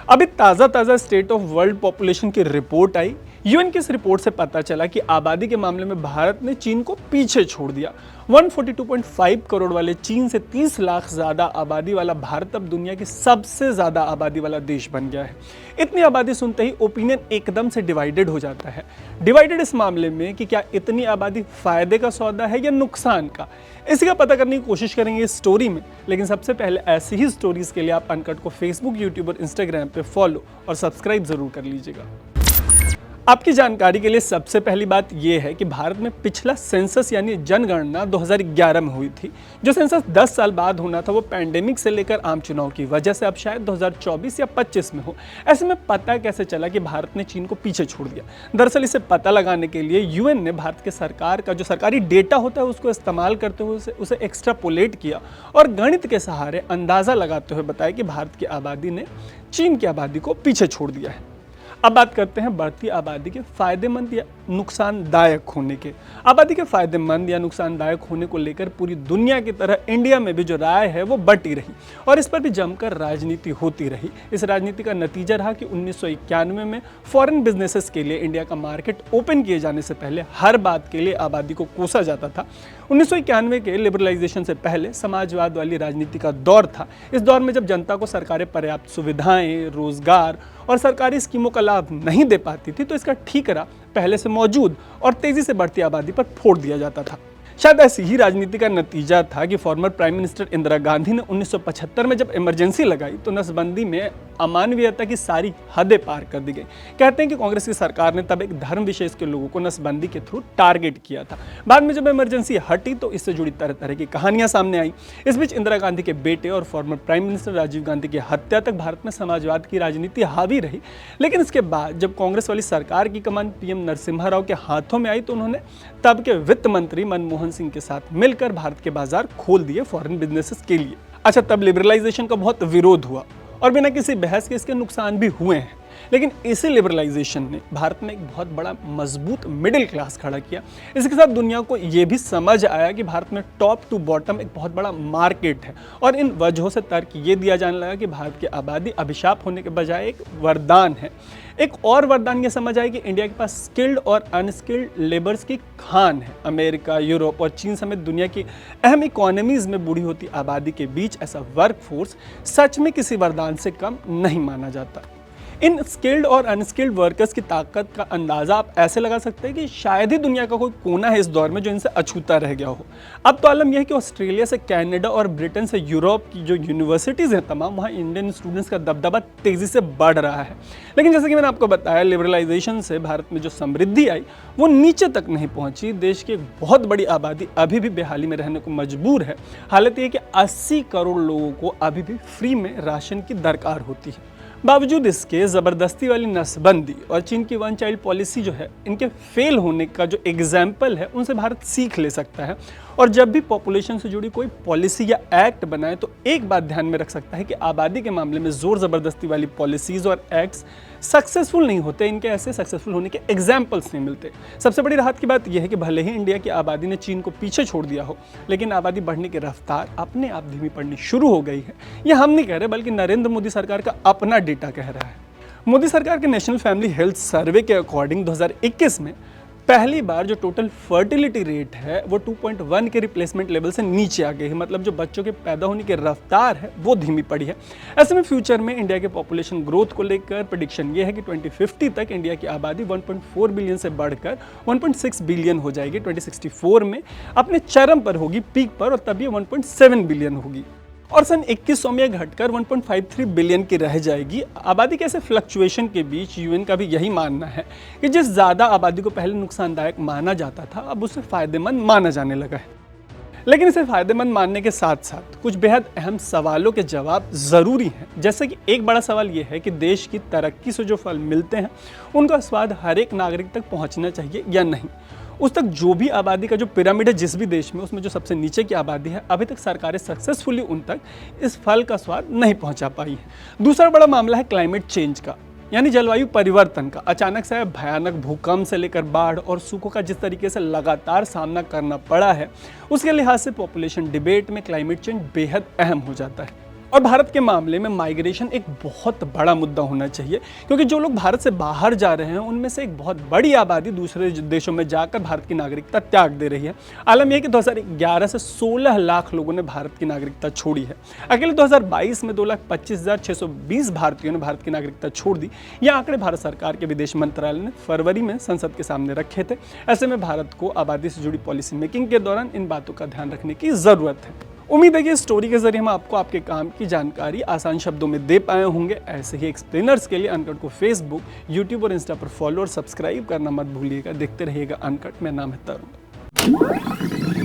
अभी ताज़ा state of world population की रिपोर्ट आई। यूएन की इस रिपोर्ट से पता चला कि आबादी के मामले में भारत ने चीन को पीछे छोड़ दिया। 142.5 करोड़ वाले चीन से 30 लाख ज्यादा आबादी वाला भारत अब दुनिया की सबसे ज्यादा आबादी वाला देश बन गया है। इतनी आबादी सुनते ही ओपिनियन एकदम से डिवाइडेड हो जाता है। डिवाइडेड इस मामले में कि क्या इतनी आबादी फायदे का सौदा है या नुकसान का, इसी का पता करने की कोशिश करेंगे इस स्टोरी में। लेकिन सबसे पहले ऐसी ही स्टोरीज के लिए आप अनकट को फेसबुक, यूट्यूब और इंस्टाग्राम पे फॉलो और सब्सक्राइब जरूर कर लीजिएगा। आपकी जानकारी के लिए सबसे पहली बात यह है कि भारत में पिछला सेंसस यानी जनगणना 2011 में हुई थी। जो सेंसस 10 साल बाद होना था वो पैंडेमिक से लेकर आम चुनाव की वजह से अब शायद 2024 या 25 में हो। ऐसे में पता कैसे चला कि भारत ने चीन को पीछे छोड़ दिया? दरअसल इसे पता लगाने के लिए यूएन ने भारत के सरकार का जो सरकारी डेटा होता है उसको इस्तेमाल करते हुए उसे एक्स्ट्रापोलेट किया और गणित के सहारे अंदाजा लगाते हुए बताया कि भारत की आबादी ने चीन की आबादी को पीछे छोड़ दिया है। अब बात करते हैं बढ़ती आबादी के फायदेमंद या नुकसानदायक होने के। आबादी के फायदेमंद या नुकसानदायक होने को लेकर पूरी दुनिया की तरह इंडिया में भी जो राय है वो बटी रही और इस पर भी जमकर राजनीति होती रही। इस राजनीति का नतीजा रहा कि 1991 में फॉरेन बिजनेसेस के लिए इंडिया का मार्केट ओपन किए जाने से पहले हर बात के लिए आबादी को कोसा जाता था। 1991 के लिबरलाइजेशन से पहले समाजवाद वाली राजनीति का दौर था। इस दौर में जब जनता को सरकारें पर्याप्त सुविधाएं, रोजगार और सरकारी स्कीमों का लाभ नहीं दे पाती थी तो इसका ठीकरा पहले से मौजूद और तेजी से बढ़ती आबादी पर फोड़ दिया जाता था। शायद ऐसी ही राजनीति का नतीजा था कि farmer prime minister Indira Gandhi ने 1975 में जब इमरजेंसी लगाई तो नसबंदी में अमानवीयता की सारी हदें पार कर दी गई। कहते हैं कि कांग्रेस की सरकार ने तब एक धर्म विशेष के लोगों को नसबंदी के थ्रू टारगेट किया था। बाद में जब इमरजेंसी हटी तो इससे जुड़ी तरह तरह की कहानियां सामने आई। इस बीच इंदिरा गांधी के बेटे और former prime minister Rajiv Gandhi की हत्या तक भारत में समाजवाद की राजनीति हावी रही। लेकिन इसके बाद जब कांग्रेस वाली सरकार की कमान पीएम नरसिम्हा राव के हाथों में आई तो उन्होंने तब के वित्त मंत्री मनमोहन सिंह के साथ मिलकर भारत के बाजार खोल दिए फॉरेन बिजनेसेस के लिए। अच्छा, तब लिबरलाइजेशन का बहुत विरोध हुआ और बिना किसी बहस के इसके नुकसान भी हुए हैं। लेकिन इसी लिबरलाइजेशन ने भारत में एक बहुत बड़ा मजबूत मिडिल क्लास खड़ा किया। इसके साथ दुनिया को यह भी समझ आया कि भारत में टॉप टू बॉटम एक बहुत बड़ा मार्केट है और इन वजहों से तर्क ये दिया जाने लगा कि भारत की आबादी अभिशाप होने के बजाय एक वरदान है। एक और वरदान ये समझ आया कि इंडिया के पास स्किल्ड और अनस्किल्ड लेबर्स की खान है। अमेरिका, यूरोप और चीन समेत दुनिया की अहम इकोनॉमीज में बूढ़ी होती आबादी के बीच ऐसा वर्कफोर्स सच में किसी वरदान से कम नहीं माना जाता। इन स्किल्ड और अनस्किल्ड वर्कर्स की ताकत का अंदाजा आप ऐसे लगा सकते हैं कि शायद ही दुनिया का कोई कोना है इस दौर में जो इनसे अछूता रह गया हो। अब तो आलम यह है कि ऑस्ट्रेलिया से कनाडा और ब्रिटेन से यूरोप की जो यूनिवर्सिटीज़ हैं तमाम, वहाँ इंडियन स्टूडेंट्स का दबदबा तेज़ी से बढ़ रहा है। लेकिन जैसे कि मैंने आपको बताया, लिबरलाइजेशन से भारत में जो समृद्धि आई वो नीचे तक नहीं पहुँची। देश की एक बहुत बड़ी आबादी अभी भी बेहाली में रहने को मजबूर है। हालत ये कि 80 करोड़ लोगों को अभी भी फ्री में राशन की दरकार होती है। बावजूद इसके ज़बरदस्ती वाली नसबंदी और चीन की वन चाइल्ड पॉलिसी जो है, इनके फेल होने का जो एग्जाम्पल है उनसे भारत सीख ले सकता है। और जब भी पॉपुलेशन से जुड़ी कोई पॉलिसी या एक्ट बनाए तो एक बात ध्यान में रख सकता है कि आबादी के मामले में ज़ोर ज़बरदस्ती वाली पॉलिसीज़ और एक्ट्स सक्सेसफुल नहीं होते। इनके ऐसे सक्सेसफुल होने के एग्जाम्पल्स नहीं मिलते। सबसे बड़ी राहत की बात यह है कि भले ही इंडिया की आबादी ने चीन को पीछे छोड़ दिया हो, लेकिन आबादी बढ़ने की रफ्तार अपने आप धीमी पड़नी शुरू हो गई है। यह हम नहीं कह रहे बल्कि नरेंद्र मोदी सरकार का अपना डेटा कह रहा है। मोदी सरकार के नेशनल फैमिली हेल्थ सर्वे के अकॉर्डिंग 2021 में पहली बार जो टोटल फर्टिलिटी रेट है वो 2.1 के रिप्लेसमेंट लेवल से नीचे आ गई है। मतलब जो बच्चों के पैदा होने की रफ्तार है वो धीमी पड़ी है। ऐसे में फ्यूचर में इंडिया के पॉपुलेशन ग्रोथ को लेकर प्रेडिक्शन ये है कि 2050 तक इंडिया की आबादी 1.4 बिलियन से बढ़कर 1.6 बिलियन हो जाएगी। 2064 में अपने चरम पर होगी, पीक पर, और तब ये 1.7 बिलियन होगी और सन 2100 में घटकर 1.53 बिलियन की रह जाएगी। आबादी के ऐसे फ्लक्चुएशन के बीच यूएन का भी यही मानना है कि जिस ज़्यादा आबादी को पहले नुकसानदायक माना जाता था अब उसे फ़ायदेमंद माना जाने लगा है। लेकिन इसे फ़ायदेमंद मानने के साथ साथ कुछ बेहद अहम सवालों के जवाब ज़रूरी हैं। जैसे कि एक बड़ा सवाल ये है कि देश की तरक्की से जो फल मिलते हैं उनका स्वाद हर एक नागरिक तक पहुँचना चाहिए या नहीं। उस तक जो भी आबादी का जो पिरामिड है जिस भी देश में, उसमें जो सबसे नीचे की आबादी है अभी तक सरकारें सक्सेसफुली उन तक इस फल का स्वाद नहीं पहुंचा पाई है। दूसरा बड़ा मामला है क्लाइमेट चेंज का, यानी जलवायु परिवर्तन का। अचानक से भयानक भूकंप से लेकर बाढ़ और सूखों का जिस तरीके से लगातार सामना करना पड़ा है, उसके लिहाज से पॉपुलेशन डिबेट में क्लाइमेट चेंज बेहद अहम हो जाता है। और भारत के मामले में माइग्रेशन एक बहुत बड़ा मुद्दा होना चाहिए, क्योंकि जो लोग भारत से बाहर जा रहे हैं उनमें से एक बहुत बड़ी आबादी दूसरे देशों में जाकर भारत की नागरिकता त्याग दे रही है। आलम यह है कि 2011 से 16 लाख लोगों ने भारत की नागरिकता छोड़ी है। अकेले 2022 में 2,25,620 भारतीयों ने भारत की नागरिकता छोड़ दी। यह आंकड़े भारत सरकार के विदेश मंत्रालय ने फरवरी में संसद के सामने रखे थे। ऐसे में भारत को आबादी से जुड़ी पॉलिसी मेकिंग के दौरान इन बातों का ध्यान रखने की जरूरत है। उम्मीद है कि इस स्टोरी के जरिए हम आपको आपके काम की जानकारी आसान शब्दों में दे पाए होंगे। ऐसे ही एक्सप्लेनर्स के लिए अनकट को फेसबुक, यूट्यूब और इंस्टा पर फॉलो और सब्सक्राइब करना मत भूलिएगा। देखते रहिएगा अनकट। मेरा नाम है तरुण।